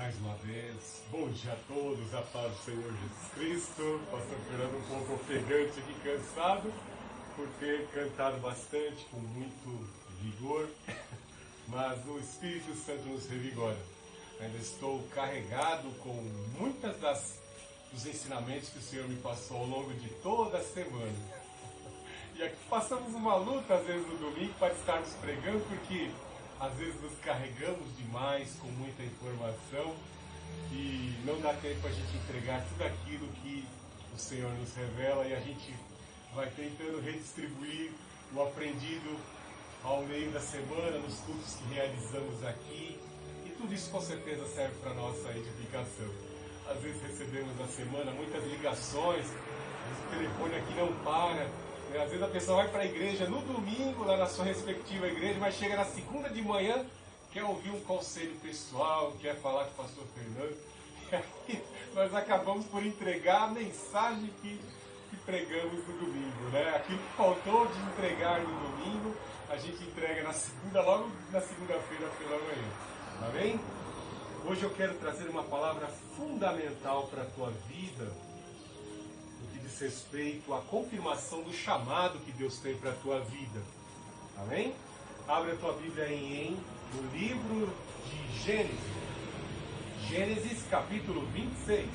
Mais uma vez, bom dia a todos, a paz do Senhor Jesus Cristo. Pastor Fernando um pouco ofegante aqui, cansado, por ter cantado bastante, com muito vigor, mas o Espírito Santo nos revigora. Ainda estou carregado com muitas dos ensinamentos que o Senhor me passou ao longo de toda a semana. E aqui passamos uma luta, às vezes, no domingo, para estarmos pregando, porque às vezes nos carregamos demais com muita informação e não dá tempo a gente entregar tudo aquilo que o Senhor nos revela, e a gente vai tentando redistribuir o aprendido ao meio da semana, nos cultos que realizamos aqui, e tudo isso com certeza serve para a nossa edificação. Às vezes recebemos na semana muitas ligações, o telefone aqui não para. Às vezes a pessoa vai para a igreja no domingo, lá na sua respectiva igreja, mas chega na segunda de manhã, quer ouvir um conselho pessoal, quer falar com o pastor Fernando. E aí nós acabamos por entregar a mensagem que pregamos no domingo, né? Aquilo que faltou de entregar no domingo, a gente entrega na segunda, logo na segunda-feira pela manhã. Amém? Hoje eu quero trazer uma palavra fundamental para a tua vida, diz respeito à confirmação do chamado que Deus tem para a tua vida. Amém? Abre a tua Bíblia no livro de Gênesis. Gênesis capítulo 26.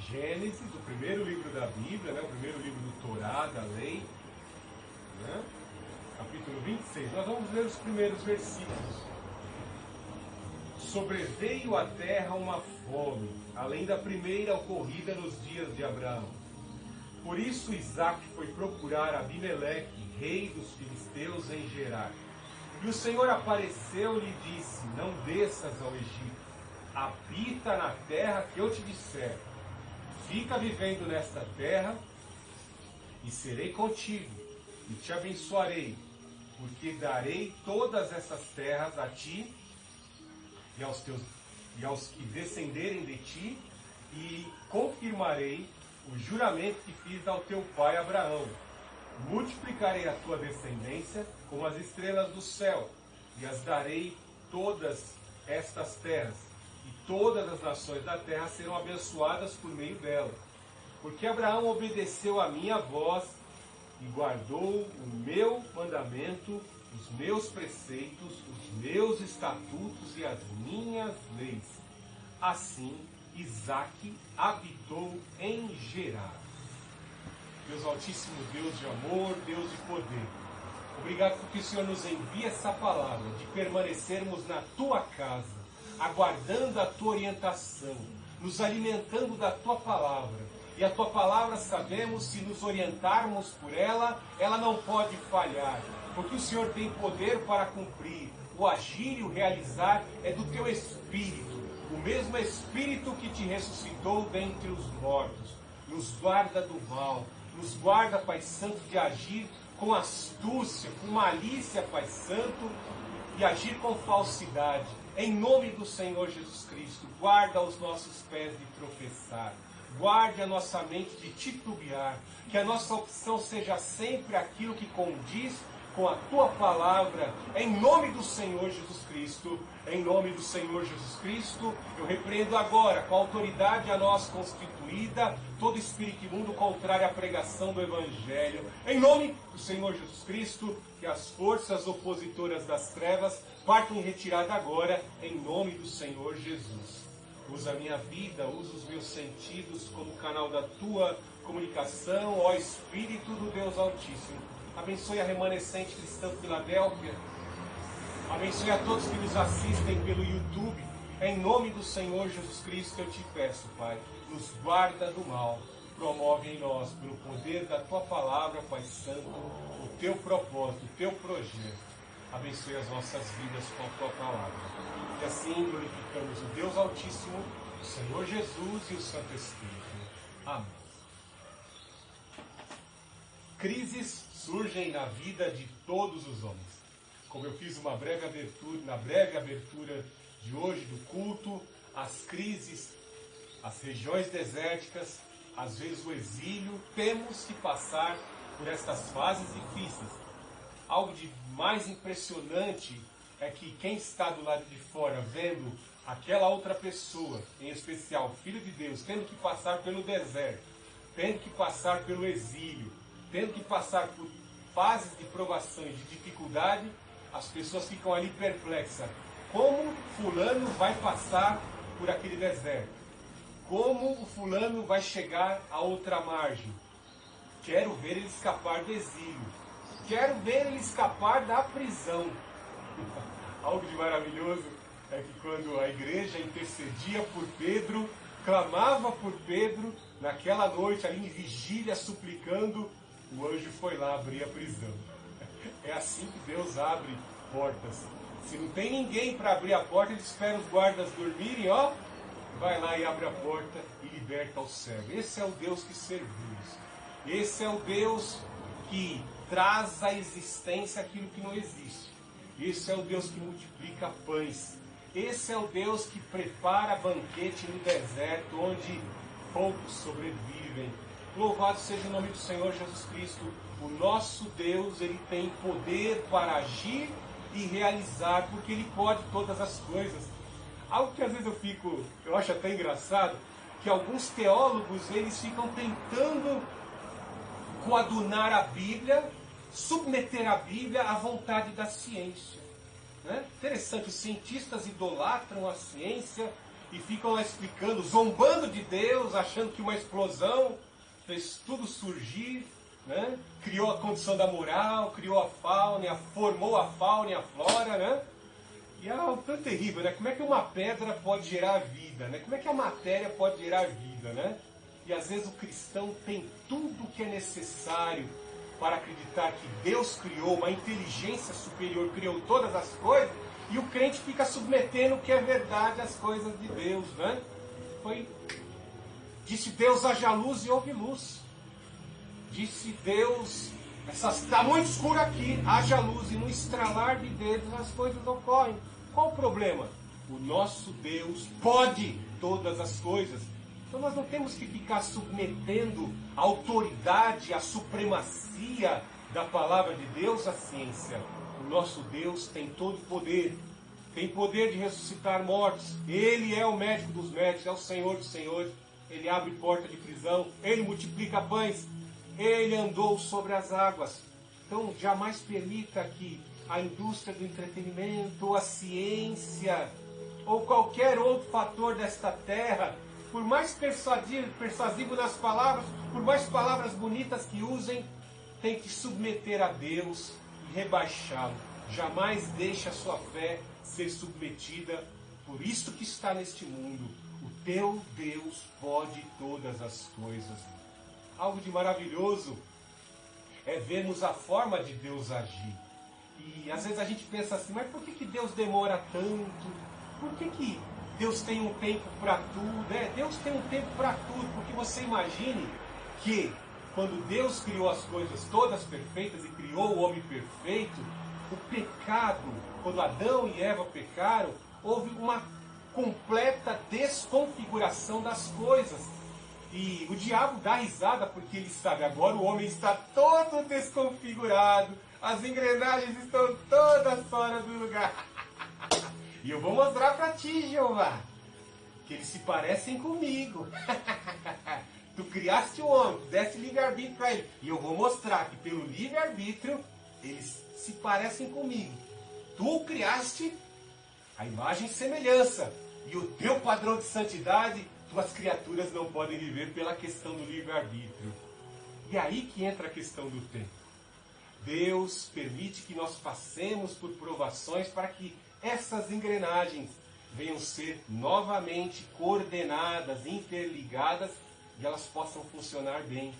Gênesis, o primeiro livro da Bíblia, né? O primeiro livro do Torá, da lei, né? Capítulo 26, nós vamos ler os primeiros versículos. Sobreveio à terra uma fome, além da primeira ocorrida nos dias de Abraão. Por isso Isaque foi procurar Abimeleque, rei dos filisteus, em Gerar. E o Senhor apareceu-lhe e disse: não desças ao Egito, habita na terra que eu te disser. Fica vivendo nesta terra, e serei contigo, e te abençoarei, porque darei todas essas terras a ti e aos que descenderem de ti, e confirmarei o juramento que fiz ao teu pai Abraão. Multiplicarei a tua descendência como as estrelas do céu, e as darei todas estas terras, e todas as nações da terra serão abençoadas por meio dela. Porque Abraão obedeceu a minha voz e guardou o meu mandamento, os meus preceitos, os meus estatutos e as minhas leis. Assim, Isaque habitou em Gerar. Deus Altíssimo, Deus de amor, Deus de poder, obrigado porque o Senhor nos envia essa palavra, de permanecermos na tua casa, aguardando a tua orientação, nos alimentando da tua palavra. E a tua palavra, sabemos, se nos orientarmos por ela, ela não pode falhar, porque o Senhor tem poder para cumprir. O agir e o realizar é do teu Espírito, o mesmo Espírito que te ressuscitou dentre os mortos. Nos guarda do mal, nos guarda, Pai Santo, de agir com astúcia, com malícia, Pai Santo, e agir com falsidade. Em nome do Senhor Jesus Cristo, guarda os nossos pés de tropeçar. Guarde a nossa mente de titubear, que a nossa opção seja sempre aquilo que condiz com a tua palavra, em nome do Senhor Jesus Cristo. Em nome do Senhor Jesus Cristo, eu repreendo agora, com a autoridade a nós constituída, todo espírito imundo contrário à pregação do Evangelho. Em nome do Senhor Jesus Cristo, que as forças opositoras das trevas partam em retirada agora, em nome do Senhor Jesus. Usa a minha vida, usa os meus sentidos como canal da tua comunicação, ó Espírito do Deus Altíssimo. Abençoe a remanescente cristã Filadélfia. Abençoe a todos que nos assistem pelo YouTube. Em nome do Senhor Jesus Cristo eu te peço, Pai, nos guarda do mal. Promove em nós, pelo poder da tua palavra, Pai Santo, o teu propósito, o teu projeto. Abençoe as nossas vidas com a tua palavra. E assim glorificamos o Deus Altíssimo, o Senhor Jesus e o Santo Espírito. Amém. Crises surgem na vida de todos os homens. Como eu fiz uma breve abertura, na breve abertura de hoje do culto, as crises, as regiões desérticas, às vezes o exílio, temos que passar por estas fases difíceis. Algo de mais impressionante é que quem está do lado de fora vendo aquela outra pessoa, em especial Filho de Deus, tendo que passar pelo deserto, tendo que passar pelo exílio, tendo que passar por fases de provações, de dificuldade, as pessoas ficam ali perplexas. Como fulano vai passar por aquele deserto? Como o fulano vai chegar a outra margem? Quero ver ele escapar do exílio. Quero ver ele escapar da prisão. Algo de maravilhoso é que quando a igreja intercedia por Pedro, clamava por Pedro, naquela noite ali em vigília, suplicando, o anjo foi lá abrir a prisão. É assim que Deus abre portas. Se não tem ninguém para abrir a porta, ele espera os guardas dormirem, ó, vai lá e abre a porta e liberta o servo. Esse é o Deus que servimos. Esse é o Deus que traz à existência aquilo que não existe. Esse é o Deus que multiplica pães. Esse é o Deus que prepara banquete no deserto, onde poucos sobrevivem. Louvado seja o nome do Senhor Jesus Cristo. O nosso Deus, Ele tem poder para agir e realizar, porque Ele pode todas as coisas. Algo que às vezes eu acho até engraçado, que alguns teólogos, eles ficam tentando coadunar a Bíblia, submeter a Bíblia à vontade da ciência. Né? Interessante, os cientistas idolatram a ciência e ficam lá explicando, zombando de Deus, achando que uma explosão fez tudo surgir, né? Criou a condição da moral, criou a fauna, formou a fauna e a flora, né? E é algo tão terrível, né? Como é que uma pedra pode gerar vida, né? Como é que a matéria pode gerar vida, né? E às vezes o cristão tem tudo o que é necessário para acreditar que Deus criou, uma inteligência superior criou todas as coisas, e o crente fica submetendo o que é verdade às coisas de Deus, né? Disse Deus, haja luz e houve luz. Disse Deus, está muito escuro aqui, haja luz, e no estralar de dedos as coisas ocorrem. Qual o problema? O nosso Deus pode todas as coisas. Então nós não temos que ficar submetendo a autoridade, a supremacia da palavra de Deus à ciência. O nosso Deus tem todo o poder. Tem poder de ressuscitar mortos. Ele é o médico dos médicos, é o Senhor dos senhores. Ele abre porta de prisão, Ele multiplica pães. Ele andou sobre as águas. Então jamais permita que a indústria do entretenimento, ou a ciência, ou qualquer outro fator desta terra, por mais persuasivo nas palavras, por mais palavras bonitas que usem, tem que submeter a Deus e rebaixá-lo. Jamais deixe a sua fé ser submetida por isto que está neste mundo. O teu Deus pode todas as coisas. Algo de maravilhoso é vermos a forma de Deus agir. E às vezes a gente pensa assim, mas por que Deus demora tanto? Por que Deus tem um tempo para tudo? Deus tem um tempo para tudo, porque você imagine que quando Deus criou as coisas todas perfeitas e criou o homem perfeito, o pecado, quando Adão e Eva pecaram, houve uma completa desconfiguração das coisas. E o diabo dá risada porque ele sabe, agora o homem está todo desconfigurado, as engrenagens estão todas fora do lugar. E eu vou mostrar para ti, Jeová, que eles se parecem comigo. Tu criaste o homem, tu deste livre-arbítrio para ele. E eu vou mostrar que pelo livre-arbítrio eles se parecem comigo. Tu criaste a imagem e semelhança. E o teu padrão de santidade, tuas criaturas não podem viver pela questão do livre-arbítrio. E é aí que entra a questão do tempo. Deus permite que nós passemos por provações para que essas engrenagens venham ser novamente coordenadas, interligadas, e elas possam funcionar bem.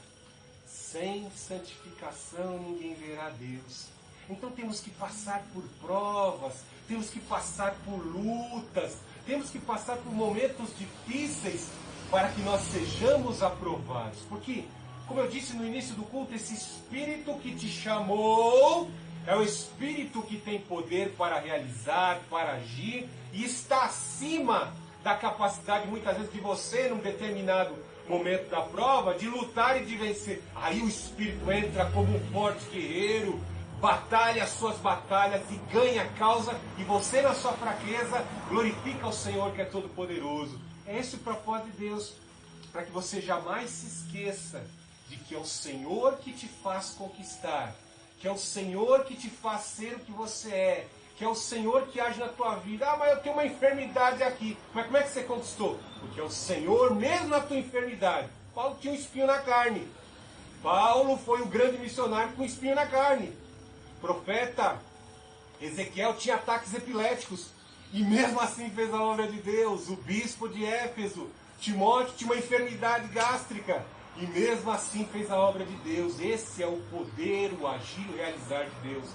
Sem santificação ninguém verá Deus. Então temos que passar por provas, temos que passar por lutas, temos que passar por momentos difíceis para que nós sejamos aprovados. Porque, como eu disse no início do culto, esse Espírito que te chamou é o Espírito que tem poder para realizar, para agir, e está acima da capacidade, muitas vezes, de você, num determinado momento da prova, de lutar e de vencer. Aí o Espírito entra como um forte guerreiro, batalha as suas batalhas e ganha a causa, e você na sua fraqueza glorifica o Senhor que é todo poderoso. É esse o propósito de Deus, para que você jamais se esqueça de que é o Senhor que te faz conquistar, que é o Senhor que te faz ser o que você é, que é o Senhor que age na tua vida. Ah, mas eu tenho uma enfermidade aqui. Mas como é que você conquistou? Porque é o Senhor, mesmo na tua enfermidade. Paulo tinha um espinho na carne. Paulo foi o grande missionário com um espinho na carne. O profeta Ezequiel tinha ataques epiléticos. E mesmo assim fez a obra de Deus. O bispo de Éfeso, Timóteo, tinha uma enfermidade gástrica. E mesmo assim fez a obra de Deus. Esse é o poder, o agir, o realizar de Deus.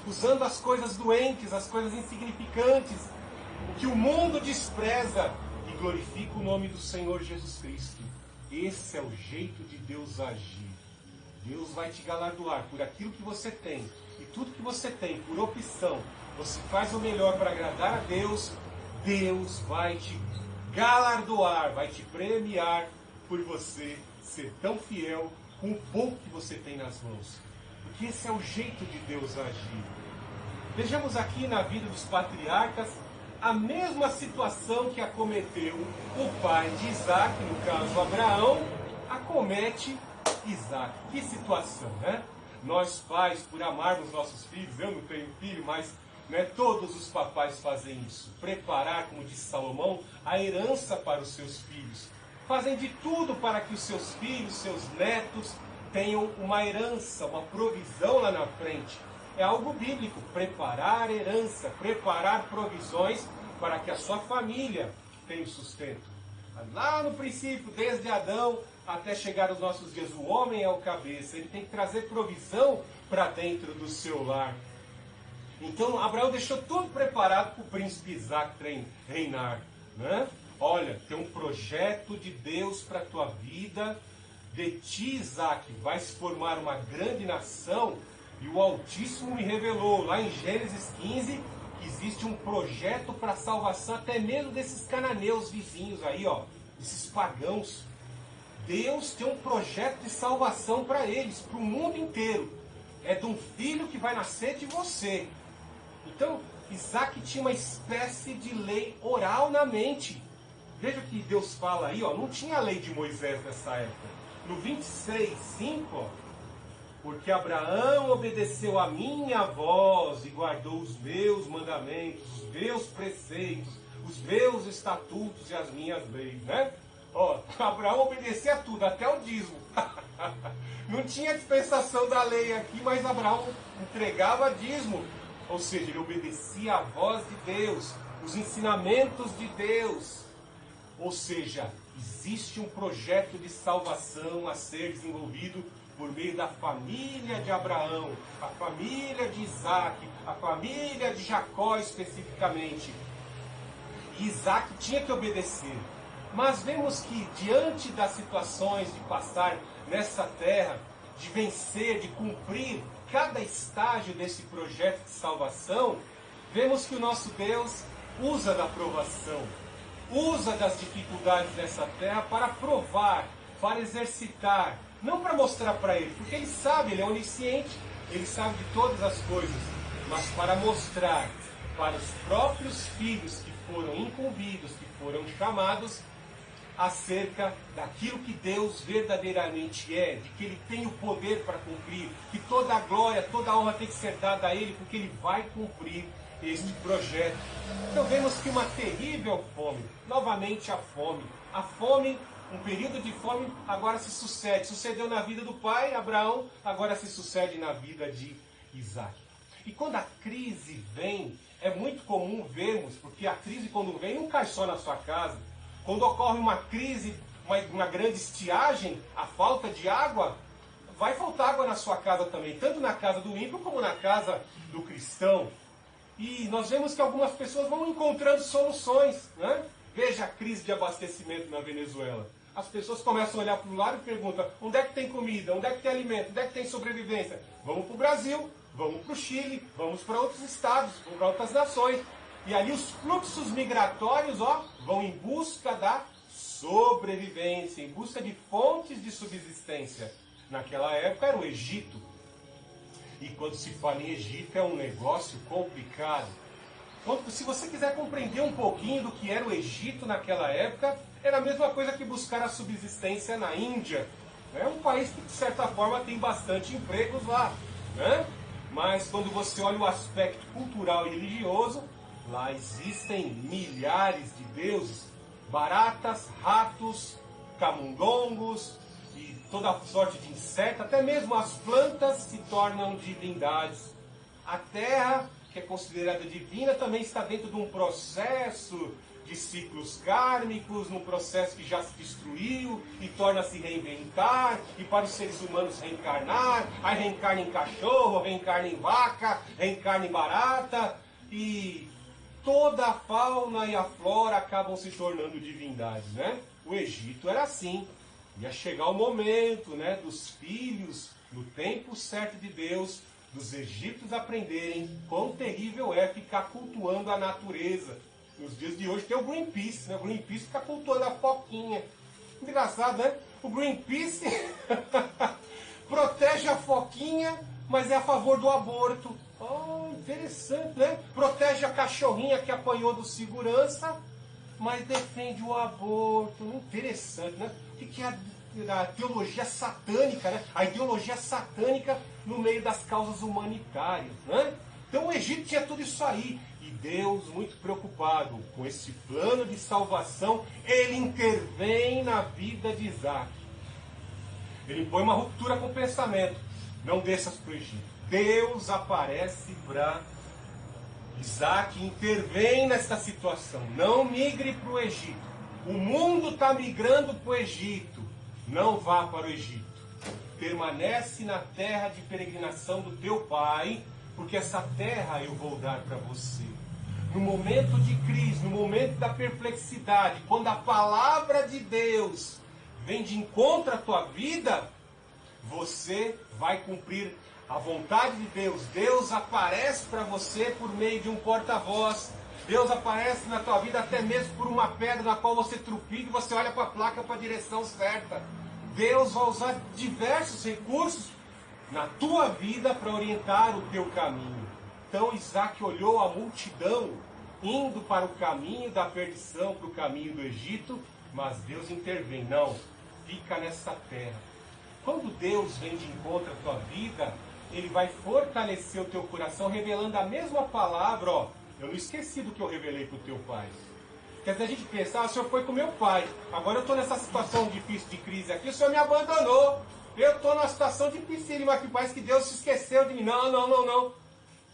Usando as coisas doentes, as coisas insignificantes, o que o mundo despreza, e glorifica o nome do Senhor Jesus Cristo. Esse é o jeito de Deus agir. Deus vai te galardoar por aquilo que você tem. E tudo que você tem, por opção, você faz o melhor para agradar a Deus, Deus vai te galardoar, vai te premiar por você ser tão fiel com o pouco que você tem nas mãos. Porque esse é o jeito de Deus agir. Vejamos aqui na vida dos patriarcas a mesma situação que acometeu o pai de Isaac, no caso Abraão, acomete Isaac. Que situação, né? Nós pais, por amarmos nossos filhos, eu não tenho filho, mas todos os papais fazem isso. Preparar, como disse Salomão, a herança para os seus filhos. Fazem de tudo para que os seus filhos, seus netos, tenham uma herança, uma provisão lá na frente. É algo bíblico, preparar herança, preparar provisões para que a sua família tenha sustento. Lá no princípio, desde Adão até chegar aos nossos dias, o homem é o cabeça, ele tem que trazer provisão para dentro do seu lar. Então Abraão deixou tudo preparado para o príncipe Isaac reinar, né? Olha, tem um projeto de Deus para a tua vida. De ti, Isaac, vai se formar uma grande nação. E o Altíssimo me revelou, lá em Gênesis 15, que existe um projeto para a salvação, até mesmo desses cananeus vizinhos aí, ó, esses pagãos. Deus tem um projeto de salvação para eles, para o mundo inteiro. É de um filho que vai nascer de você. Então, Isaac tinha uma espécie de lei oral na mente. Veja o que Deus fala aí, ó, não tinha a lei de Moisés nessa época. No 26:5, ó, porque Abraão obedeceu a minha voz e guardou os meus mandamentos, os meus preceitos, os meus estatutos e as minhas leis, né? Ó, Abraão obedecia a tudo, até o dízimo. Não tinha dispensação da lei aqui, mas Abraão entregava dízimo. Ou seja, ele obedecia a voz de Deus, os ensinamentos de Deus. Ou seja, existe um projeto de salvação a ser desenvolvido por meio da família de Abraão, a família de Isaac, a família de Jacó especificamente. E Isaac tinha que obedecer. Mas vemos que diante das situações de passar nessa terra, de vencer, de cumprir cada estágio desse projeto de salvação, vemos que o nosso Deus usa da provação, usa das dificuldades dessa terra para provar, para exercitar, não para mostrar para ele, porque ele sabe, ele é onisciente, ele sabe de todas as coisas, mas para mostrar para os próprios filhos que foram incumbidos, que foram chamados, acerca daquilo que Deus verdadeiramente é, de que Ele tem o poder para cumprir, que toda a glória, toda a honra tem que ser dada a Ele, porque Ele vai cumprir este projeto. Então vemos que uma terrível fome, novamente a fome, um período de fome agora se sucedeu na vida do pai, Abraão, agora se sucede na vida de Isaac. E quando a crise vem, é muito comum vermos, porque a crise quando vem não cai só na sua casa. Quando ocorre uma crise, uma grande estiagem, a falta de água, vai faltar água na sua casa também, tanto na casa do ímpio como na casa do cristão. E nós vemos que algumas pessoas vão encontrando soluções, né? Veja a crise de abastecimento na Venezuela. As pessoas começam a olhar para o lado e perguntam, onde é que tem comida, onde é que tem alimento, onde é que tem sobrevivência? Vamos para o Brasil, vamos para o Chile, vamos para outros estados, vamos para outras nações. E ali os fluxos migratórios vão em busca da sobrevivência, em busca de fontes de subsistência. Naquela época era o Egito. E quando se fala em Egito é um negócio complicado. Então, se você quiser compreender um pouquinho do que era o Egito naquela época, era a mesma coisa que buscar a subsistência na Índia. É um país que, de certa forma, tem bastante empregos lá, né? Mas quando você olha o aspecto cultural e religioso, lá existem milhares de deuses, baratas, ratos, camundongos e toda sorte de insetos, até mesmo as plantas se tornam divindades. A terra, que é considerada divina, também está dentro de um processo de ciclos kármicos, num processo que já se destruiu e torna a se reinventar, e para os seres humanos reencarnar, aí reencarna em cachorro, reencarna em vaca, reencarna em barata, e toda a fauna e a flora acabam se tornando divindades, né? O Egito era assim. Ia chegar o momento, né, dos filhos, no tempo certo de Deus, dos egípcios aprenderem quão terrível é ficar cultuando a natureza. Nos dias de hoje tem o Greenpeace, né? O Greenpeace fica cultuando a foquinha. Engraçado, né? O Greenpeace protege a foquinha, mas é a favor do aborto. Oh, interessante, né? Protege a cachorrinha que apanhou do segurança, mas defende o aborto. Interessante, né? O que é a teologia satânica, né? A ideologia satânica no meio das causas humanitárias, né? Então o Egito tinha tudo isso aí. E Deus, muito preocupado com esse plano de salvação, ele intervém na vida de Isaac. Ele impõe uma ruptura com o pensamento. Não desças para o Egito. Deus aparece para Isaac, intervém nessa situação. Não migre para o Egito. O mundo está migrando para o Egito. Não vá para o Egito. Permanece na terra de peregrinação do teu pai, porque essa terra eu vou dar para você. No momento de crise, no momento da perplexidade, quando a palavra de Deus vem de encontro à tua vida, você vai cumprir a vontade de Deus. Deus aparece para você por meio de um porta-voz. Deus aparece na tua vida até mesmo por uma pedra na qual você trupica e você olha para a placa para a direção certa. Deus vai usar diversos recursos na tua vida para orientar o teu caminho. Então Isaac olhou a multidão indo para o caminho da perdição, para o caminho do Egito, mas Deus intervém. Não, fica nessa terra. Quando Deus vem de encontro à tua vida, Ele vai fortalecer o teu coração, revelando a mesma palavra. Ó, eu não esqueci do que eu revelei para o teu pai. Quer dizer, a gente pensa, o senhor foi com meu pai, agora eu estou nessa situação difícil de crise aqui, o senhor me abandonou. Eu estou numa situação difícil, mas que parece que Deus se esqueceu de mim. Não.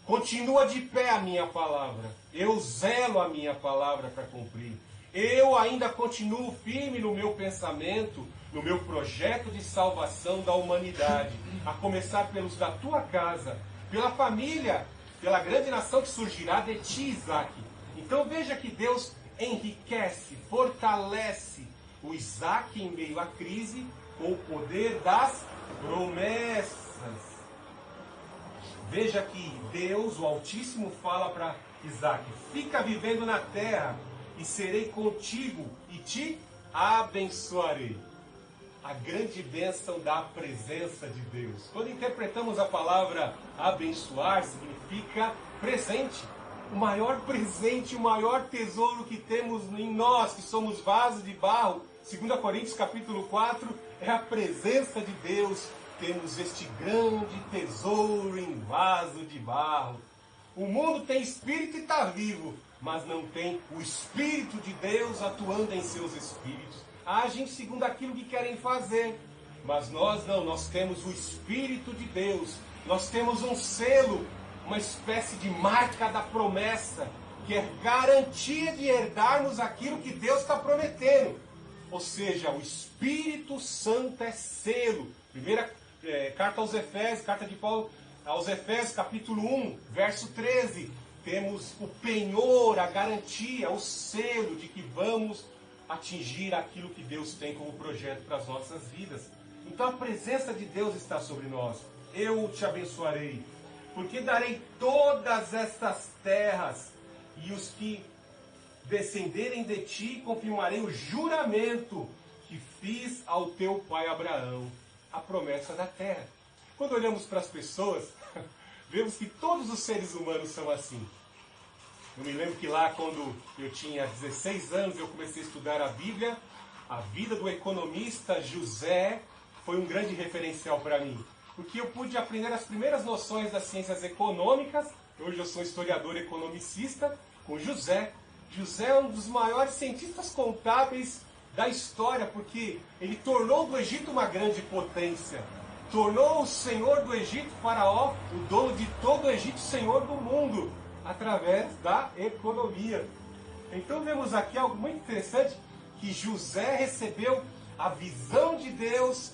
Continua de pé a minha palavra. Eu zelo a minha palavra para cumprir. Eu ainda continuo firme no meu pensamento, no meu projeto de salvação da humanidade. A começar pelos da tua casa, pela família, pela grande nação que surgirá de ti, Isaac. Então veja que Deus enriquece, fortalece o Isaac em meio à crise com o poder das promessas. Veja que Deus, o Altíssimo, fala para Isaac: fica vivendo na terra e serei contigo e te abençoarei. A grande bênção da presença de Deus. Quando interpretamos a palavra abençoar, significa presente. O maior presente, o maior tesouro que temos em nós, que somos vasos de barro, 2 Coríntios capítulo 4, é a presença de Deus. Temos este grande tesouro em vaso de barro. O mundo tem espírito e está vivo, mas não tem o Espírito de Deus atuando em seus espíritos. Agem segundo aquilo que querem fazer. Mas nós não, nós temos o Espírito de Deus. Nós temos um selo, uma espécie de marca da promessa, que é garantia de herdarmos aquilo que Deus está prometendo. Ou seja, o Espírito Santo é selo. Primeira carta aos Efésios, carta de Paulo aos Efésios, capítulo 1, verso 13. Temos o penhor, a garantia, o selo de que vamos atingir aquilo que Deus tem como projeto para as nossas vidas. Então a presença de Deus está sobre nós. Eu te abençoarei, porque darei todas estas terras, e os que descenderem de ti e confirmarei o juramento que fiz ao teu pai Abraão, a promessa da terra. Quando olhamos para as pessoas, vemos que todos os seres humanos são assim. Eu me lembro que lá quando eu tinha 16 anos, eu comecei a estudar a Bíblia. A vida do economista José foi um grande referencial para mim. Porque eu pude aprender as primeiras noções das ciências econômicas. Hoje eu sou historiador economicista com José. José é um dos maiores cientistas contábeis da história, porque ele tornou do Egito uma grande potência. Tornou o senhor do Egito, Faraó, o dono de todo o Egito, senhor do mundo, através da economia. Então vemos aqui algo muito interessante, que José recebeu a visão de Deus,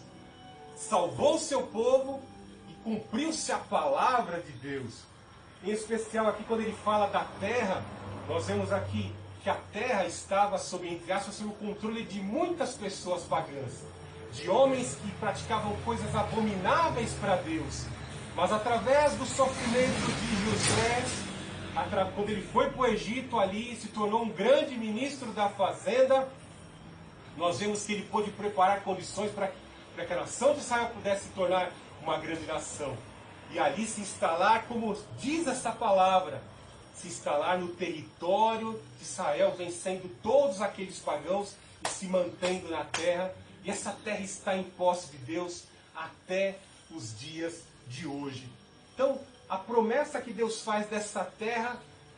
salvou o seu povo e cumpriu-se a palavra de Deus. Em especial aqui quando ele fala da terra, nós vemos aqui que a terra estava sob, entre aspas, sob o controle de muitas pessoas pagãs, de homens que praticavam coisas abomináveis para Deus. Mas através do sofrimento de José, quando ele foi para o Egito ali, se tornou um grande ministro da fazenda, nós vemos que ele pôde preparar condições para que a nação de Israel pudesse se tornar uma grande nação. E ali se instalar, como diz essa palavra, se instalar no território de Israel, vencendo todos aqueles pagãos e se mantendo na terra. E essa terra está em posse de Deus até os dias de hoje. Então, a promessa que Deus faz dessa terra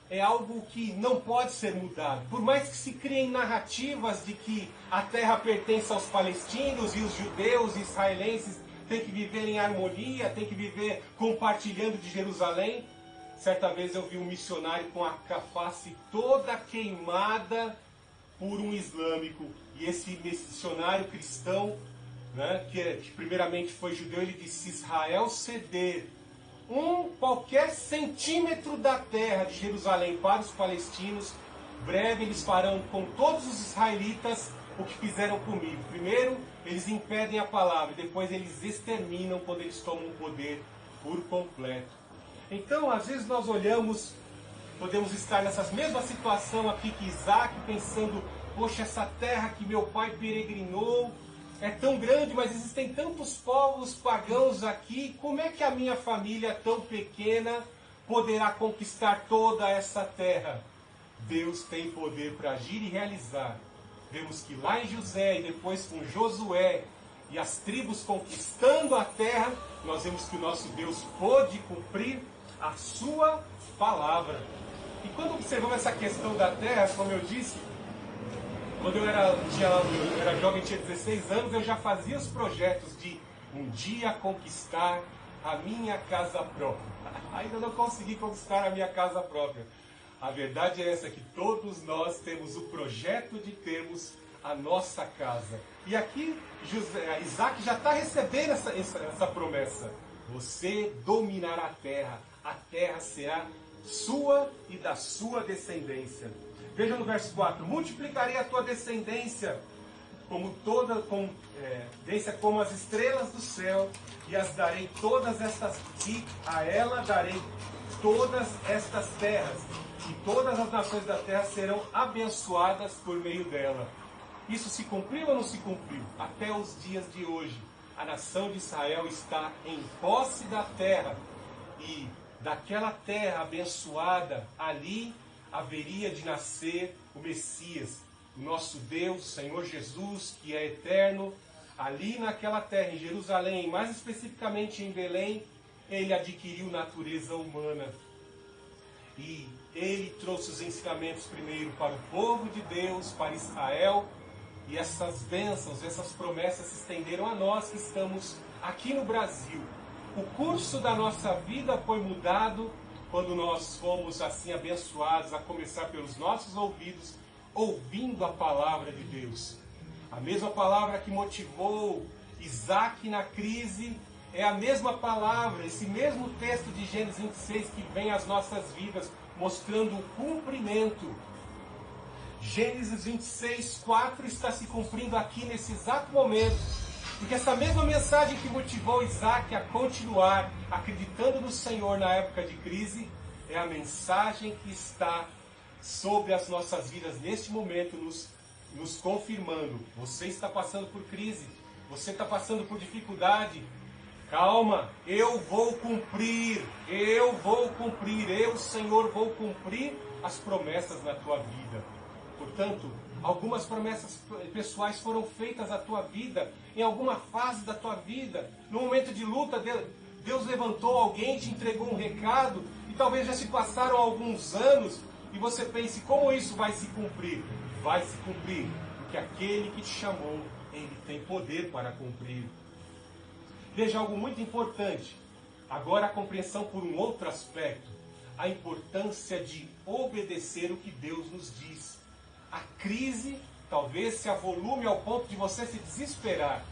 é algo que não pode ser mudado. Por mais que se criem narrativas de que a terra pertence aos palestinos e os judeus e israelenses têm que viver em harmonia, têm que viver compartilhando de Jerusalém. Certa vez eu vi um missionário com a face toda queimada por um islâmico. E esse missionário cristão, né, que primeiramente foi judeu, ele disse: se Israel ceder qualquer centímetro da terra de Jerusalém para os palestinos, breve eles farão com todos os israelitas o que fizeram comigo. Primeiro eles impedem a palavra, depois eles exterminam quando eles tomam o poder por completo. Então, às vezes nós olhamos, podemos estar nessa mesma situação aqui que Isaac, pensando: poxa, essa terra que meu pai peregrinou é tão grande, mas existem tantos povos pagãos aqui, como é que a minha família tão pequena poderá conquistar toda essa terra? Deus tem poder para agir e realizar. Vemos que lá em José e depois com Josué e as tribos conquistando a terra, nós vemos que o nosso Deus pôde cumprir a sua palavra. E quando observamos essa questão da terra, como eu disse, quando eu era jovem, tinha 16 anos, eu já fazia os projetos de um dia conquistar a minha casa própria. Ainda não consegui conquistar a minha casa própria. A verdade é essa, que todos nós temos o projeto de termos a nossa casa. E aqui Isaac já está recebendo essa promessa. Você dominará a terra será sua e da sua descendência. Veja no verso 4: multiplicarei a tua descendência como as estrelas do céu, e as darei todas estas, e a ela darei todas estas terras, e todas as nações da terra serão abençoadas por meio dela. Isso se cumpriu ou não se cumpriu? Até os dias de hoje, a nação de Israel está em posse da terra, e daquela terra abençoada, ali haveria de nascer o Messias, o nosso Deus, o Senhor Jesus, que é eterno. Ali naquela terra, em Jerusalém, mais especificamente em Belém, ele adquiriu natureza humana. E ele trouxe os ensinamentos primeiro para o povo de Deus, para Israel, e essas bênçãos, essas promessas se estenderam a nós que estamos aqui no Brasil. O curso da nossa vida foi mudado quando nós fomos assim abençoados, a começar pelos nossos ouvidos, ouvindo a palavra de Deus. A mesma palavra que motivou Isaac na crise é a mesma palavra, esse mesmo texto de Gênesis 26 que vem às nossas vidas, mostrando o cumprimento. Gênesis 26, 4 está se cumprindo aqui nesse exato momento. Porque essa mesma mensagem que motivou Isaac a continuar acreditando no Senhor na época de crise, é a mensagem que está sobre as nossas vidas neste momento, nos confirmando. Você está passando por crise, você está passando por dificuldade. Calma, eu vou cumprir, eu, Senhor, vou cumprir as promessas na tua vida. Portanto, algumas promessas pessoais foram feitas à tua vida, em alguma fase da tua vida. No momento de luta, Deus levantou alguém, te entregou um recado, e talvez já se passaram alguns anos, e você pense, como isso vai se cumprir? Vai se cumprir, porque aquele que te chamou, ele tem poder para cumprir. Veja algo muito importante. Agora a compreensão por um outro aspecto. A importância de obedecer o que Deus nos diz. A crise talvez se avolume ao ponto de você se desesperar.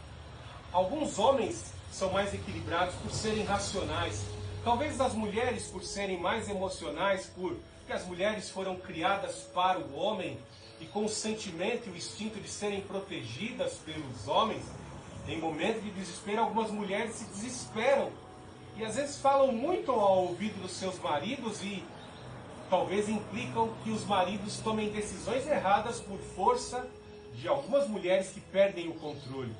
Alguns homens são mais equilibrados por serem racionais. Talvez as mulheres por serem mais emocionais, porque as mulheres foram criadas para o homem e com o sentimento e o instinto de serem protegidas pelos homens. Em momentos de desespero, algumas mulheres se desesperam e às vezes falam muito ao ouvido dos seus maridos e talvez implicam que os maridos tomem decisões erradas por força de algumas mulheres que perdem o controle.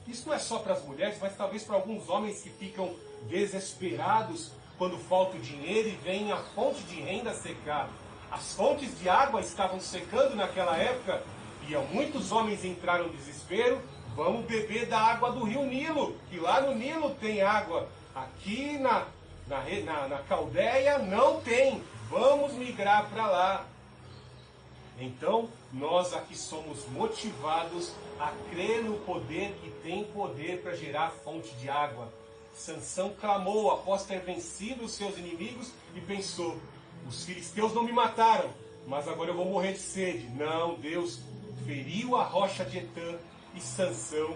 Isso não é só para as mulheres, mas talvez para alguns homens que ficam desesperados quando falta o dinheiro e vem a fonte de renda secar. As fontes de água estavam secando naquela época e muitos homens entraram em desespero. Vamos beber da água do rio Nilo, que lá no Nilo tem água. Aqui na Caldeia não tem. Vamos migrar para lá. Então, nós aqui somos motivados a crer no poder que tem poder para gerar fonte de água. Sansão clamou após ter vencido os seus inimigos e pensou, os filisteus não me mataram, mas agora eu vou morrer de sede. Não, Deus feriu a rocha de Etã e Sansão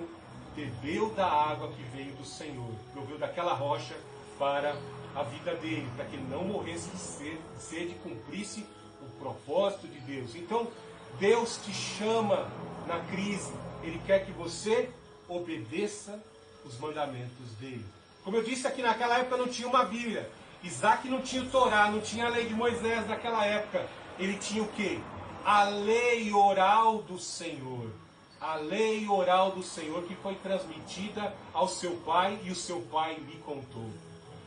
bebeu da água que veio do Senhor. Proveu daquela rocha para a vida dele, para que ele não morresse de sede e cumprisse o propósito de Deus. Então, Deus te chama na crise. Ele quer que você obedeça os mandamentos dele. Como eu disse aqui, naquela época não tinha uma Bíblia. Isaac não tinha o Torá, não tinha a lei de Moisés naquela época. Ele tinha o quê? A lei oral do Senhor. A lei oral do Senhor que foi transmitida ao seu pai e o seu pai lhe contou.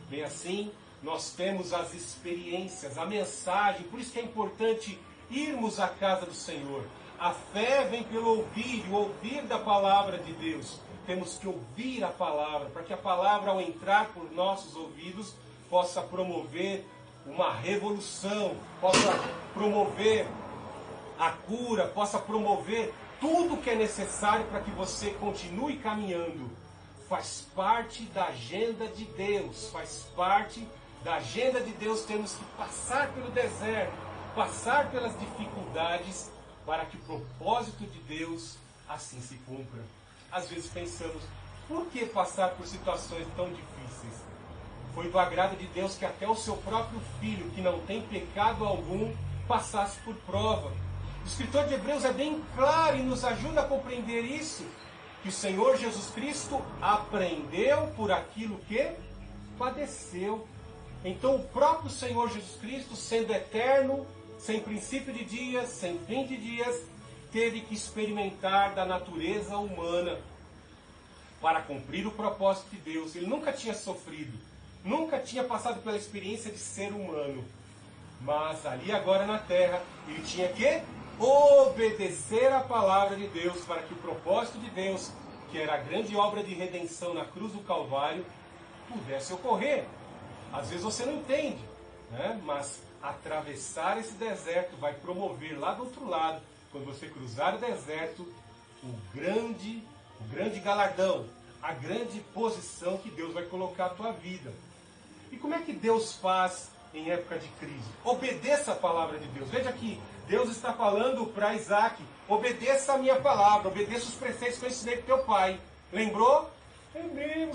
Bem assim, nós temos as experiências, a mensagem, por isso que é importante irmos à casa do Senhor. A fé vem pelo ouvir, e o ouvir da palavra de Deus. Temos que ouvir a palavra, para que a palavra, ao entrar por nossos ouvidos, possa promover uma revolução, possa promover a cura, possa promover tudo que é necessário para que você continue caminhando. Faz parte da agenda de Deus, faz parte da agenda de Deus. Temos que passar pelo deserto, passar pelas dificuldades, para que o propósito de Deus assim se cumpra. Às vezes pensamos, por que passar por situações tão difíceis? Foi do agrado de Deus que até o seu próprio Filho, que não tem pecado algum, passasse por prova. O escritor de Hebreus é bem claro e nos ajuda a compreender isso, que o Senhor Jesus Cristo aprendeu por aquilo que padeceu. Então o próprio Senhor Jesus Cristo, sendo eterno, sem princípio de dias, sem fim de dias, teve que experimentar da natureza humana para cumprir o propósito de Deus. Ele nunca tinha sofrido, nunca tinha passado pela experiência de ser humano. Mas ali agora na terra, ele tinha que obedecer a palavra de Deus para que o propósito de Deus, que era a grande obra de redenção na cruz do Calvário, pudesse ocorrer. Às vezes você não entende, né? Mas atravessar esse deserto vai promover lá do outro lado, quando você cruzar o deserto, o grande galardão, a grande posição que Deus vai colocar na tua vida. E como é que Deus faz em época de crise? Obedeça a palavra de Deus. Veja que Deus está falando para Isaac, obedeça a minha palavra, obedeça os preceitos que eu ensinei para teu pai. Lembrou? Lembrei.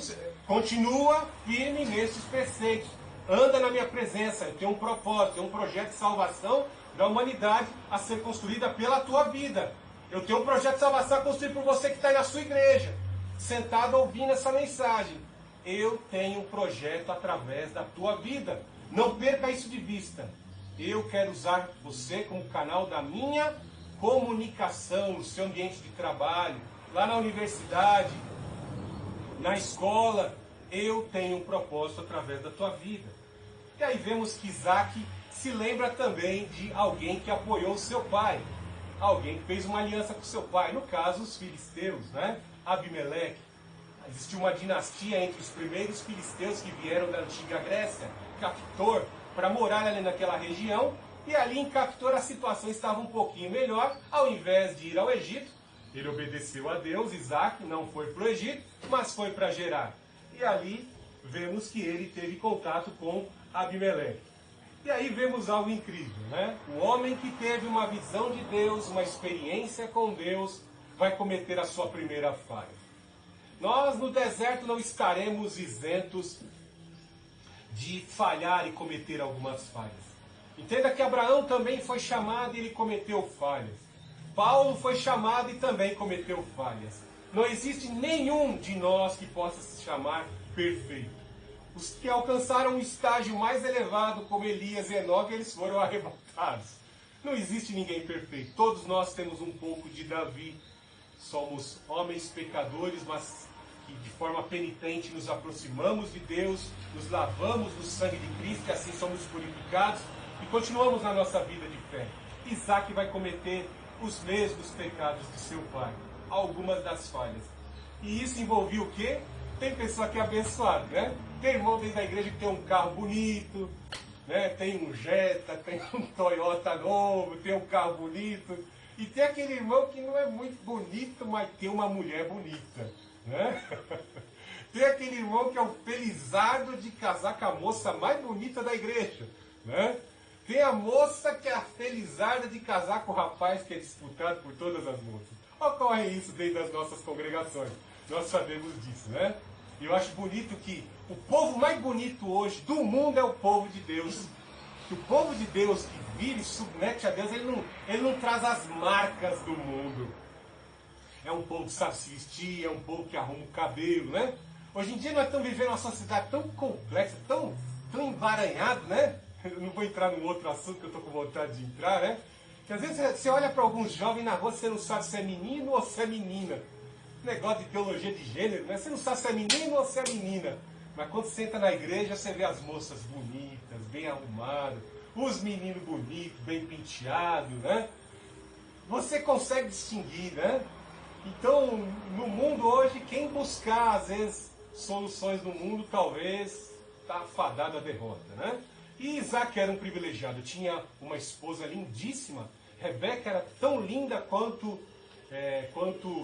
Continua firme nesses preceitos. Anda na minha presença. Eu tenho um propósito, tenho um projeto de salvação da humanidade a ser construída pela tua vida. Eu tenho um projeto de salvação a construir por você que está aí na sua igreja, sentado ouvindo essa mensagem. Eu tenho um projeto através da tua vida. Não perca isso de vista. Eu quero usar você como canal da minha comunicação, no seu ambiente de trabalho, lá na universidade, na escola. Eu tenho um propósito através da tua vida. E aí vemos que Isaac se lembra também de alguém que apoiou o seu pai. Alguém que fez uma aliança com seu pai. No caso, os filisteus, né? Abimeleque. Existiu uma dinastia entre os primeiros filisteus que vieram da antiga Grécia, Cafitor, para morar ali naquela região. E ali em Cafitor a situação estava um pouquinho melhor. Ao invés de ir ao Egito, ele obedeceu a Deus. Isaac não foi para o Egito, mas foi para Gerar. E ali vemos que ele teve contato com Abimeleque. E aí vemos algo incrível, né? O homem que teve uma visão de Deus, uma experiência com Deus, vai cometer a sua primeira falha. Nós no deserto não estaremos isentos de falhar e cometer algumas falhas. Entenda que Abraão também foi chamado e ele cometeu falhas. Paulo foi chamado e também cometeu falhas. Não existe nenhum de nós que possa se chamar perfeito. Os que alcançaram um estágio mais elevado, como Elias e Enoque, eles foram arrebatados. Não existe ninguém perfeito. Todos nós temos um pouco de Davi. Somos homens pecadores, mas que de forma penitente nos aproximamos de Deus, nos lavamos no sangue de Cristo, e assim somos purificados e continuamos na nossa vida de fé. Isaac vai cometer os mesmos pecados de seu pai, algumas das falhas. E isso envolvia o quê? Tem pessoa que é abençoada, né? Tem irmão dentro da igreja que tem um carro bonito, né? Tem um Jetta, tem um Toyota novo, tem um carro bonito. E tem aquele irmão que não é muito bonito, mas tem uma mulher bonita, né? Tem aquele irmão que é o felizardo de casar com a moça mais bonita da igreja, né? Tem a moça que é a felizarda de casar com o rapaz que é disputado por todas as moças. Ocorre isso dentro das nossas congregações. Nós sabemos disso, né? E eu acho bonito que o povo mais bonito hoje do mundo é o povo de Deus. Que o povo de Deus que vive e submete a Deus, ele não traz as marcas do mundo. É um povo que sabe se vestir, é um povo que arruma o cabelo, né? Hoje em dia nós estamos vivendo uma sociedade tão complexa, tão emaranhada, né? Eu não vou entrar num outro assunto que eu estou com vontade de entrar, né? Que às vezes você olha para alguns jovens na rua, você não sabe se é menino ou se é menina. Negócio de teologia de gênero, né? Você não sabe se é menino ou se é menina. Mas quando você entra na igreja, você vê as moças bonitas, bem arrumadas, os meninos bonitos, bem penteados, né? Você consegue distinguir, né? Então, no mundo hoje, quem buscar, às vezes, soluções no mundo, talvez está afadado à derrota, né? E Isaac era um privilegiado, tinha uma esposa lindíssima. Rebeca era tão linda quanto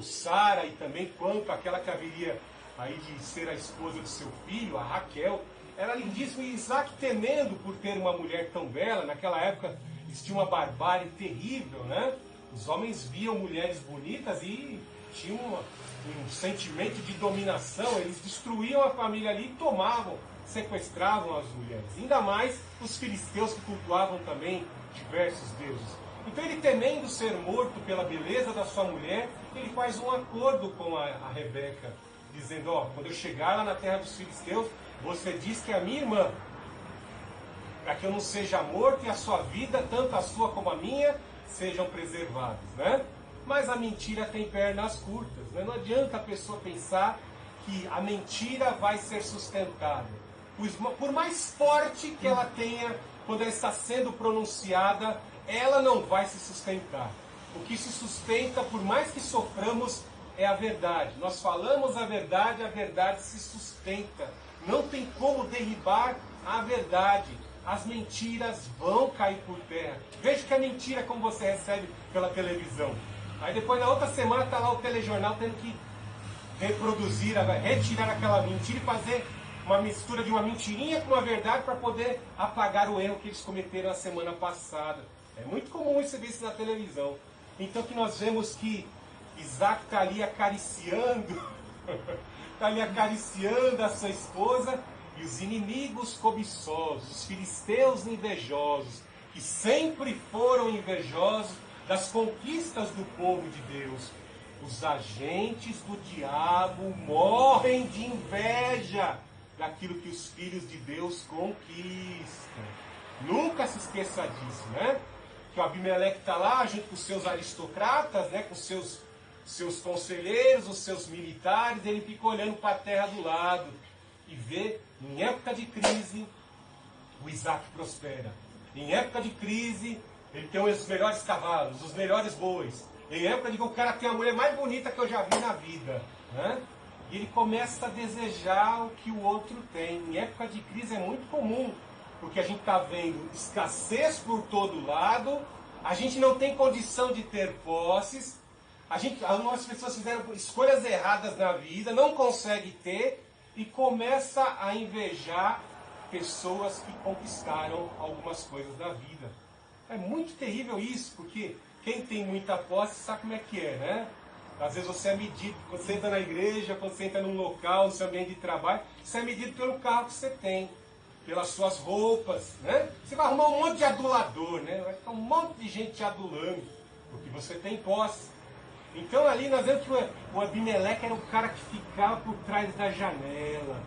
Sara e também quanto aquela que haveria aí de ser a esposa do seu filho, a Raquel. Era lindíssima. E Isaac, temendo por ter uma mulher tão bela, naquela época existia uma barbárie terrível, né? Os homens viam mulheres bonitas e tinham um sentimento de dominação. Eles destruíam a família ali e tomavam, sequestravam as mulheres. Ainda mais os filisteus que cultuavam também diversos deuses. Então ele, temendo ser morto pela beleza da sua mulher, ele faz um acordo com a Rebeca, dizendo, quando eu chegar lá na terra dos filisteus, você diz que é a minha irmã, para que eu não seja morto e a sua vida, tanto a sua como a minha, sejam preservados, né? Mas a mentira tem pernas curtas, né? Não adianta a pessoa pensar que a mentira vai ser sustentada. Por mais forte que ela tenha, quando ela está sendo pronunciada, ela não vai se sustentar. O que se sustenta, por mais que soframos, é a verdade. Nós falamos a verdade se sustenta. Não tem como derribar a verdade. As mentiras vão cair por terra. Veja que a mentira é como você recebe pela televisão. Aí depois, na outra semana, está lá o telejornal tendo que reproduzir, retirar aquela mentira e fazer uma mistura de uma mentirinha com uma verdade para poder apagar o erro que eles cometeram a semana passada. É muito comum você ver isso na televisão. Então que nós vemos que Isaac está ali acariciando, a sua esposa, e os inimigos cobiçosos, os filisteus invejosos, que sempre foram invejosos das conquistas do povo de Deus. Os agentes do diabo morrem de inveja daquilo que os filhos de Deus conquistam. Nunca se esqueça disso, né? Que o Abimeleque está lá junto com os seus aristocratas, né? Com seus conselheiros, os seus militares, ele fica olhando para a terra do lado e vê, em época de crise, o Isaac prospera. Em época de crise, ele tem os melhores cavalos, os melhores bois. Em época de que o cara tem a mulher mais bonita que eu já vi na vida, né? E ele começa a desejar o que o outro tem. Em época de crise é muito comum, porque a gente está vendo escassez por todo lado, a gente não tem condição de ter posses, algumas pessoas fizeram escolhas erradas na vida, não consegue ter, e começa a invejar pessoas que conquistaram algumas coisas da vida. É muito terrível isso, porque quem tem muita posse sabe como é que é, né? Às vezes você é medido, quando você entra na igreja, quando você entra num local, no seu ambiente de trabalho, você é medido pelo carro que você tem, pelas suas roupas, né? Você vai arrumar um monte de adulador, né? Vai ficar um monte de gente te adulando, porque você tem posse. Então ali nós vemos que o Abimeleque era o cara que ficava por trás da janela,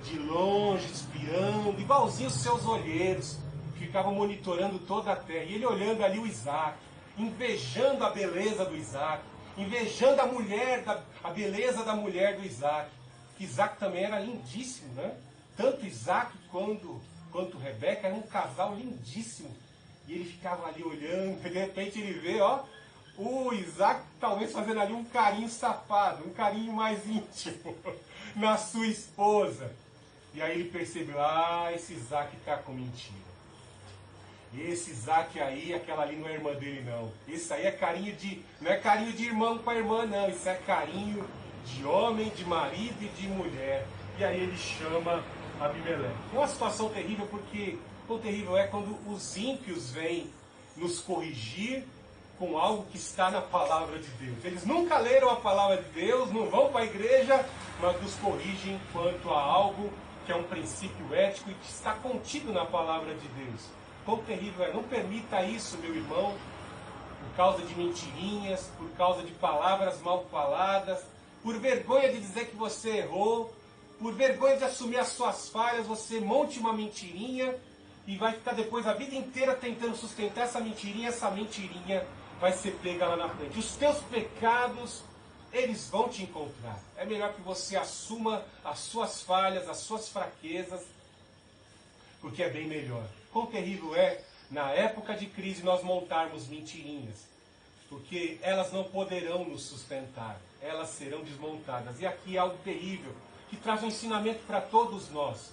de longe, espiando, igualzinho os seus olheiros, que ficavam monitorando toda a terra. E ele olhando ali o Isaac, invejando a beleza do Isaac, invejando a beleza da mulher do Isaac. Que Isaac também era lindíssimo, né? Tanto Isaac quanto Rebeca eram um casal lindíssimo. E ele ficava ali olhando, e de repente ele vê, ó, o Isaac talvez fazendo ali um carinho safado, um carinho mais íntimo na sua esposa. E aí ele percebeu, esse Isaac está com mentira. Esse Isaac aí, aquela ali não é irmã dele não. Esse aí é carinho não é carinho de irmão com a irmã não, isso é carinho de homem, de marido e de mulher. E aí ele chama Abimeleque. É uma situação terrível, porque o terrível é quando os ímpios vêm nos corrigir com algo que está na palavra de Deus. Eles nunca leram a palavra de Deus, não vão para a igreja, mas nos corrigem quanto a algo que é um princípio ético e que está contido na palavra de Deus. Quão terrível é! Não permita isso, meu irmão, por causa de mentirinhas, por causa de palavras mal faladas, por vergonha de dizer que você errou, por vergonha de assumir as suas falhas, você monte uma mentirinha e vai ficar depois a vida inteira tentando sustentar essa mentirinha vai ser pega lá na frente. Os teus pecados, eles vão te encontrar. É melhor que você assuma as suas falhas, as suas fraquezas, porque é bem melhor. Quão terrível é, na época de crise, nós montarmos mentirinhas, porque elas não poderão nos sustentar, elas serão desmontadas. E aqui é algo terrível, que traz um ensinamento para todos nós,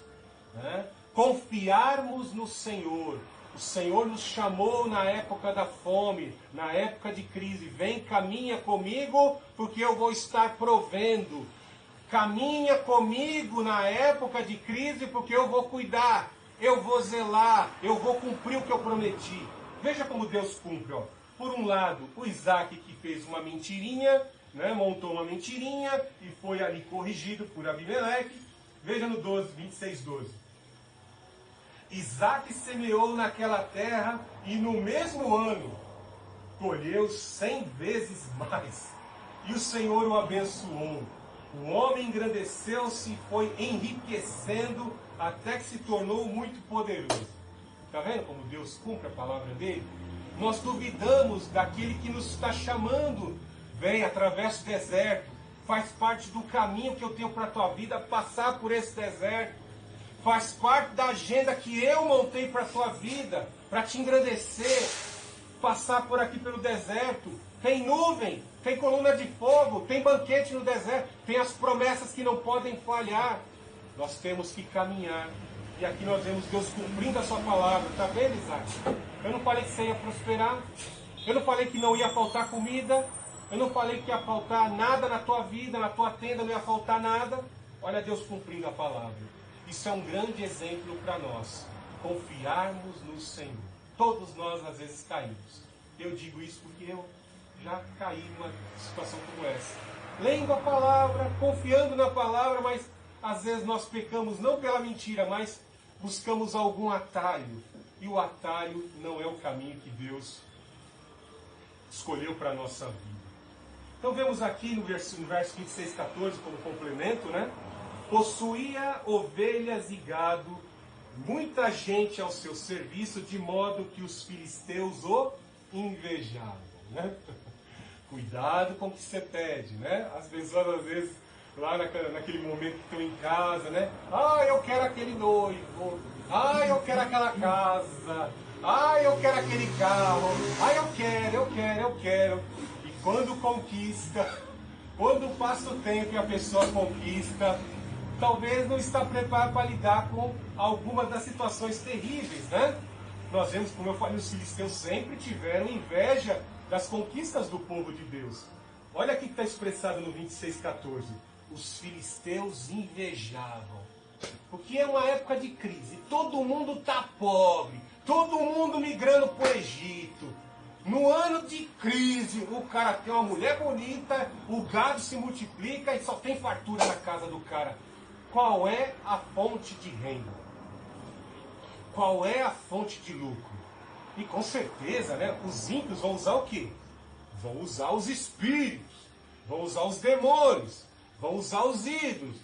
né? Confiarmos no Senhor. O Senhor nos chamou na época da fome, na época de crise. Vem, caminha comigo, porque eu vou estar provendo. Caminha comigo na época de crise, porque eu vou cuidar, eu vou zelar, eu vou cumprir o que eu prometi. Veja como Deus cumpre, ó. Por um lado, o Isaac que fez uma mentirinha, né, montou uma mentirinha e foi ali corrigido por Abimeleque. Veja no 26:12. Isaac semeou naquela terra e no mesmo ano colheu 100 vezes mais. E o Senhor o abençoou. O homem engrandeceu-se e foi enriquecendo até que se tornou muito poderoso. Está vendo como Deus cumpre a palavra dele? Nós duvidamos daquele que nos está chamando. Vem, atravessa o deserto. Faz parte do caminho que eu tenho para a tua vida, passar por esse deserto. Faz parte da agenda que eu montei para a tua vida, para te engrandecer. Passar por aqui pelo deserto. Tem nuvem, tem coluna de fogo, tem banquete no deserto, tem as promessas que não podem falhar. Nós temos que caminhar. E aqui nós vemos Deus cumprindo a sua palavra. Está vendo, Isaac? Eu não falei que você ia prosperar. Eu não falei que não ia faltar comida. Eu não falei que ia faltar nada na tua vida, na tua tenda não ia faltar nada. Olha Deus cumprindo a palavra. Isso é um grande exemplo para nós. Confiarmos no Senhor. Todos nós às vezes caímos. Eu digo isso porque eu já caí numa situação como essa. Lendo a palavra, confiando na palavra, mas às vezes nós pecamos não pela mentira, mas buscamos algum atalho. E o atalho não é o caminho que Deus escolheu para a nossa vida. Então vemos aqui no verso 26, 14, como complemento, né? Possuía ovelhas e gado muita gente ao seu serviço, de modo que os filisteus o invejavam, né? Cuidado com o que você pede, né? As pessoas, às vezes, lá naquele momento que estão em casa, né? Ah, eu quero aquele noivo. Ah, eu quero aquela casa. Ah, eu quero aquele carro. Ah, eu quero. E quando conquista, quando passa o tempo e a pessoa conquista, talvez não está preparado para lidar com algumas das situações terríveis, né? Nós vemos, como eu falei, os filisteus sempre tiveram inveja das conquistas do povo de Deus. Olha aqui que está expressado no 26:14. Os filisteus invejavam. Porque é uma época de crise. Todo mundo está pobre. Todo mundo migrando para o Egito. No ano de crise, o cara tem uma mulher bonita, o gado se multiplica e só tem fartura na casa do cara. Qual é a fonte de renda? Qual é a fonte de lucro? E com certeza, né, os ímpios vão usar o quê? Vão usar os espíritos, vão usar os demônios, vão usar os ídolos.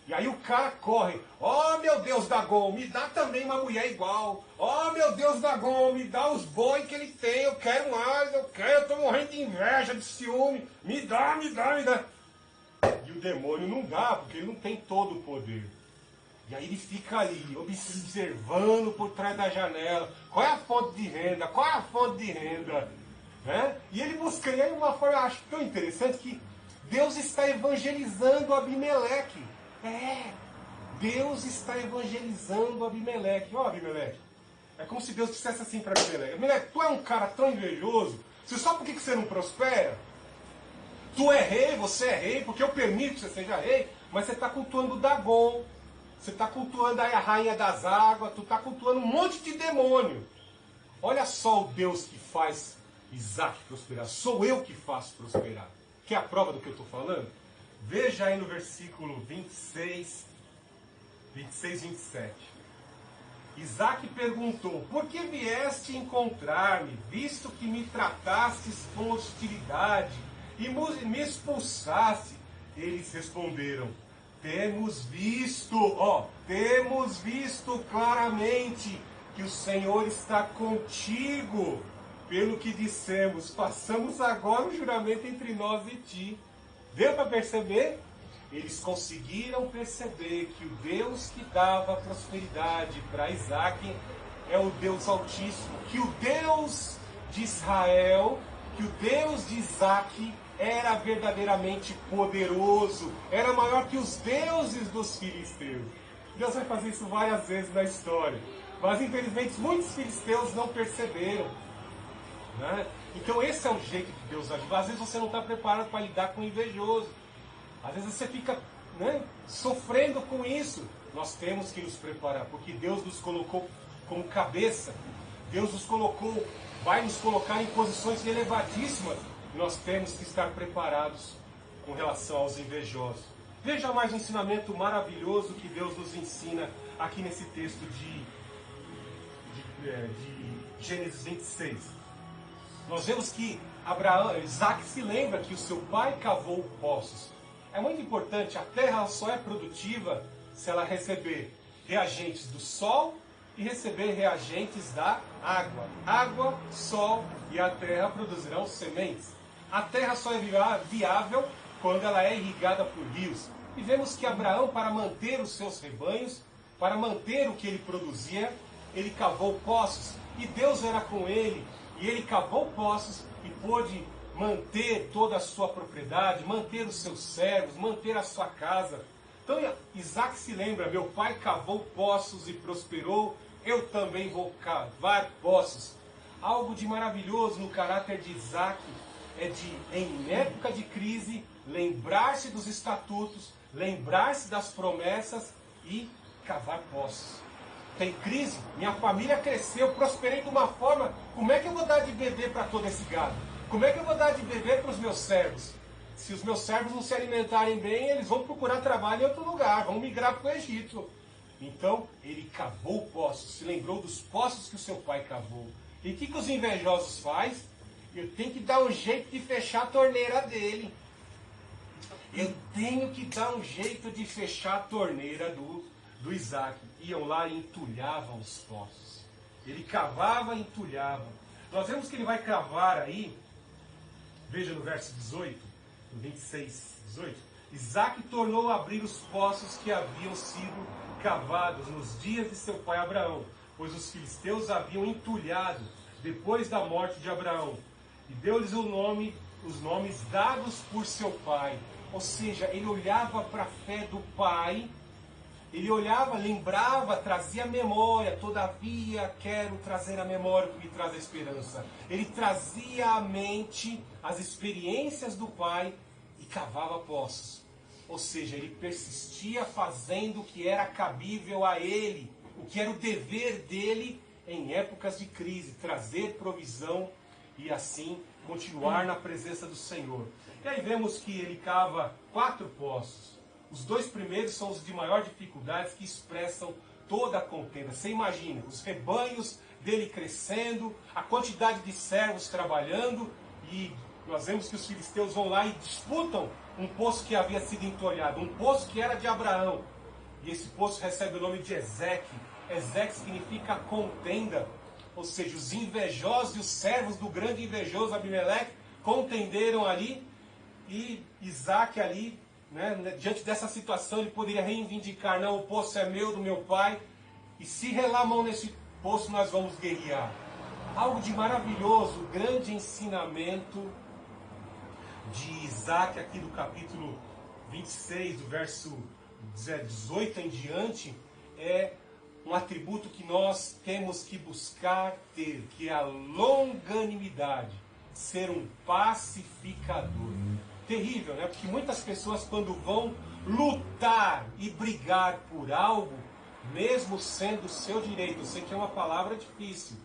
E aí o cara corre, ó meu Deus Dagon, me dá também uma mulher igual. Ó meu Deus Dagon, me dá os boi que ele tem, eu quero mais, eu estou morrendo de inveja, de ciúme. Me dá. E o demônio não dá, porque ele não tem todo o poder. E aí ele fica ali, observando por trás da janela. Qual é a fonte de renda? Qual é a fonte de renda? Né? E ele busca, e aí uma forma, eu acho tão interessante, que Deus está evangelizando Abimeleque. Deus está evangelizando Abimeleque. Ó, Abimeleque, é como se Deus dissesse assim para Abimeleque: Abimeleque, tu é um cara tão invejoso, você sabe por que você não prospera? Tu é rei, você é rei, porque eu permito que você seja rei, mas você está cultuando Dagon, você está cultuando a rainha das águas, tu está cultuando um monte de demônio. Olha só o Deus que faz Isaac prosperar, sou eu que faço prosperar. Quer a prova do que eu estou falando? Veja aí no versículo 26, 27. Isaac perguntou: por que vieste encontrar-me, visto que me tratastes com hostilidade e me expulsaste? Eles responderam: temos visto claramente que o Senhor está contigo. Pelo que dissemos, façamos agora um juramento entre nós e ti. Deu para perceber? Eles conseguiram perceber que o Deus que dava prosperidade para Isaac é o Deus Altíssimo, que o Deus de Israel, que o Deus de Isaac era verdadeiramente poderoso, era maior que os deuses dos filisteus. Deus vai fazer isso várias vezes na história, mas infelizmente muitos filisteus não perceberam, né? Então esse é o jeito de Deus agir. Às vezes você não está preparado para lidar com o invejoso, às vezes você fica, né, sofrendo com isso. Nós temos que nos preparar, porque Deus nos colocou como cabeça, Deus nos colocou, vai nos colocar em posições elevadíssimas. Nós temos que estar preparados com relação aos invejosos. Veja mais um ensinamento maravilhoso que Deus nos ensina aqui nesse texto de Gênesis 26. Nós vemos que Isaac se lembra que o seu pai cavou poços. É muito importante, a terra só é produtiva se ela receber reagentes do sol e receber reagentes da água. Água, sol e a terra produzirão sementes. A terra só é viável quando ela é irrigada por rios. E vemos que Abraão, para manter os seus rebanhos, para manter o que ele produzia, ele cavou poços. E Deus era com ele. E ele cavou poços e pôde manter toda a sua propriedade, manter os seus servos, manter a sua casa. Então Isaac se lembra: meu pai cavou poços e prosperou, eu também vou cavar poços. Algo de maravilhoso no caráter de Isaac é de, em época de crise, lembrar-se dos estatutos, lembrar-se das promessas e cavar poços. Tem crise? Minha família cresceu, eu prosperei de uma forma. Como é que eu vou dar de beber para todo esse gado? Como é que eu vou dar de beber para os meus servos? Se os meus servos não se alimentarem bem, eles vão procurar trabalho em outro lugar, vão migrar para o Egito. Então, ele cavou poços, se lembrou dos poços que o seu pai cavou. E o que os invejosos fazem? Eu tenho que dar um jeito de fechar a torneira dele. Eu tenho que dar um jeito de fechar a torneira do Isaac iam lá e entulhavam os poços. Ele cavava e entulhava. Nós vemos que ele vai cavar aí, veja no verso 18, no 26, 18. Isaac tornou a abrir os poços que haviam sido cavados nos dias de seu pai Abraão, pois os filisteus haviam entulhado depois da morte de Abraão. E deu-lhes os nomes dados por seu pai. Ou seja, ele olhava para a fé do pai, ele olhava, lembrava, trazia a memória. Todavia quero trazer a memória que me traz a esperança. Ele trazia à mente as experiências do pai e cavava poços. Ou seja, ele persistia fazendo o que era cabível a ele, o que era o dever dele em épocas de crise, trazer provisão e assim continuar na presença do Senhor. E aí vemos que ele cava 4 poços. Os 2 primeiros são os de maior dificuldade, que expressam toda a contenda. Você imagina, os rebanhos dele crescendo, a quantidade de servos trabalhando, e nós vemos que os filisteus vão lá e disputam um poço que havia sido entulhado, um poço que era de Abraão. E esse poço recebe o nome de Ezeque. Ezeque significa contenda, ou seja, os invejosos e os servos do grande invejoso Abimeleque contenderam ali, e Isaac ali, diante dessa situação, ele poderia reivindicar: não, o poço é meu, do meu pai, e se relar a mão nesse poço nós vamos guerrear. Algo de maravilhoso, grande ensinamento de Isaac aqui do capítulo 26, do verso 18 em diante, é um atributo que nós temos que buscar ter, que é a longanimidade, ser um pacificador. Terrível, né? Porque muitas pessoas, quando vão lutar e brigar por algo, mesmo sendo seu direito, eu sei que é uma palavra difícil,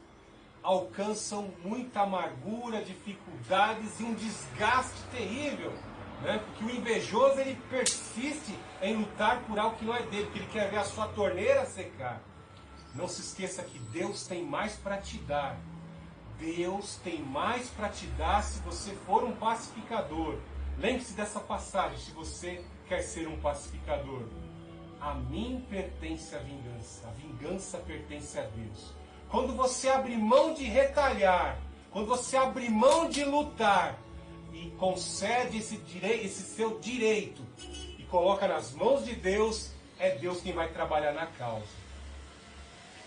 alcançam muita amargura, dificuldades e um desgaste terrível, né? Porque o invejoso, ele persiste em lutar por algo que não é dele, porque ele quer ver a sua torneira secar. Não se esqueça que Deus tem mais para te dar. Deus tem mais para te dar se você for um pacificador. Lembre-se dessa passagem, se você quer ser um pacificador. A mim pertence a vingança pertence a Deus. Quando você abrir mão de retalhar, quando você abrir mão de lutar e concede esse seu direito e coloca nas mãos de Deus, é Deus quem vai trabalhar na causa.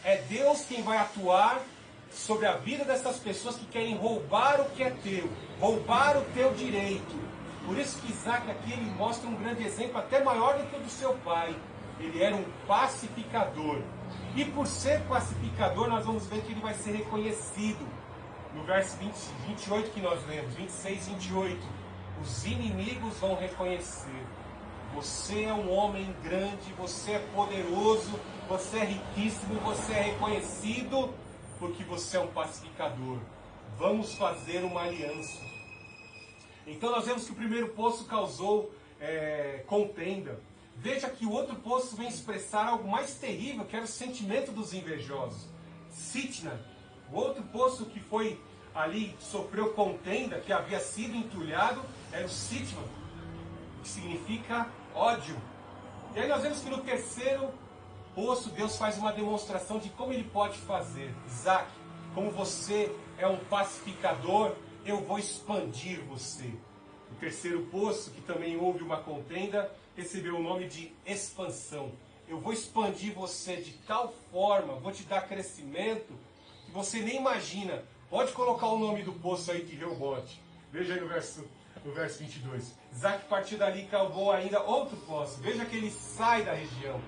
É Deus quem vai atuar sobre a vida dessas pessoas que querem roubar o que é teu, roubar o teu direito. Por isso que Isaac aqui ele mostra um grande exemplo, até maior do que o do seu pai. Ele era um pacificador. E por ser pacificador, nós vamos ver que ele vai ser reconhecido. No verso 28 que nós lemos, 26, 28. Os inimigos vão reconhecer. Você é um homem grande, você é poderoso, você é riquíssimo, você é reconhecido porque você é um pacificador. Vamos fazer uma aliança. Então nós vemos que o primeiro poço causou contenda. Veja que o outro poço vem expressar algo mais terrível, que era o sentimento dos invejosos. Sitna, o outro poço que foi ali, sofreu contenda, que havia sido entulhado, era o Sitna, que significa ódio. E aí nós vemos que no terceiro poço, Deus faz uma demonstração de como ele pode fazer. Isaac, como você é um pacificador, eu vou expandir você. O terceiro poço, que também houve uma contenda, recebeu o nome de expansão. Eu vou expandir você de tal forma, vou te dar crescimento, que você nem imagina. Pode colocar o nome do poço aí de Reobote. Veja aí no verso 22. Isaac partiu dali e cavou ainda outro poço. Veja que ele sai da região.